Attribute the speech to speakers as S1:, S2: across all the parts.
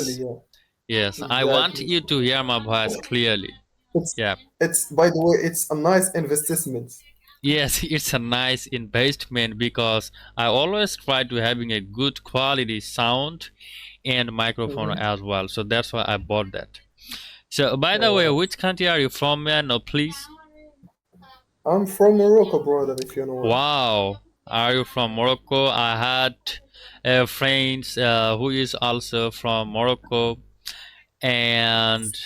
S1: Yes,
S2: Yeah,
S1: yes. I want
S2: exactly.
S1: you to hear my voice clearly.
S2: It's
S1: Yeah.
S2: it's by the way, it's a nice investment.
S1: Yes, it's a nice investment because I always try to having a good quality sound and microphone
S2: Hmm.
S1: as well. So that's why I bought that. So by the way,
S2: Wow.
S1: which country are you from, man? No, please.
S2: I'm from Morocco, brother, if you know it.
S1: Wow, are you from Morocco? I had friends who is also from Morocco, and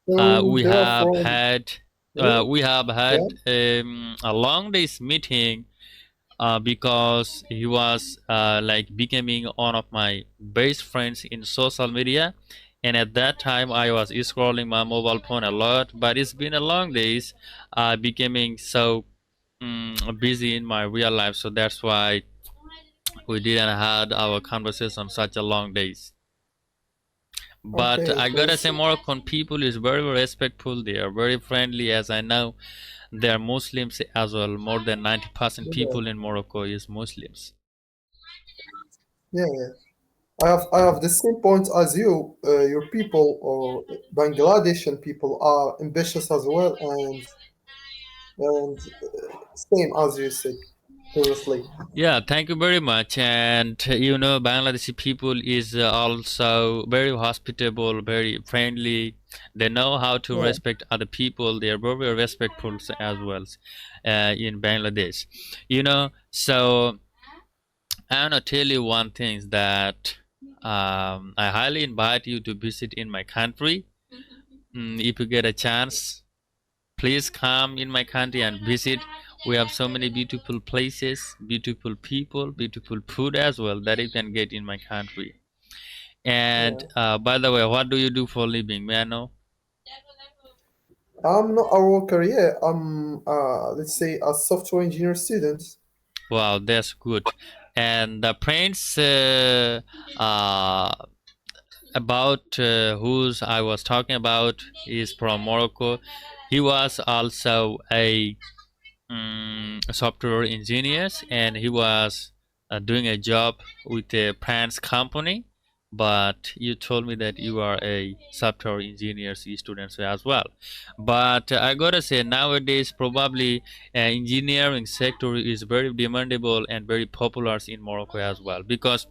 S2: So
S1: we
S2: they are
S1: have
S2: from
S1: had
S2: where? Yeah.
S1: a long days meeting because he was like becoming one of my best friends in social media. And at that time, I was scrolling my mobile phone a lot, but it's been a long days, becoming so busy in my real life. So that's why we didn't had our conversation such a long days. But
S2: Okay,
S1: I
S2: okay.
S1: gotta say,
S2: So,
S1: Moroccan people is very respectful. They are very friendly, as I know. They are Muslims as well. More than 90%
S2: yeah,
S1: people in Morocco is Muslims.
S2: yeah, yeah. I have the same point as you. Your people or Bangladeshian people are ambitious as well, and same as you said previously.
S1: Yeah, thank you very much. And Bangladeshi people is also very hospitable, very friendly. They know how to
S2: Yeah.
S1: respect other people. They are very respectful as well in Bangladesh. So I want to tell you one thing that I highly invite you to visit in my country. If you get a chance, please come in my country and visit. We have so many beautiful places, beautiful people, beautiful food as well that you can get in my country. And
S2: Yeah.
S1: by the way, what do you do for a living? May I know?
S2: I'm not a worker yet. I'm, let's say, a software engineer student.
S1: Wow, that's good. And the prince uh, about whose I was talking about is from Morocco. He was also a software engineers, and he was doing a job with a France company. But you told me that you are a software engineer student as well. But I gotta say, nowadays probably engineering sector is very demandable and very popular in Morocco as well, because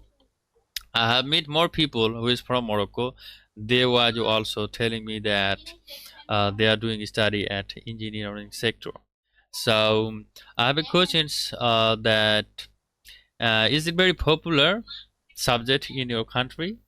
S1: I have met more people who is from Morocco. They were also telling me that they are doing study at engineering sector. So I have a question that is it very popular subject in your country?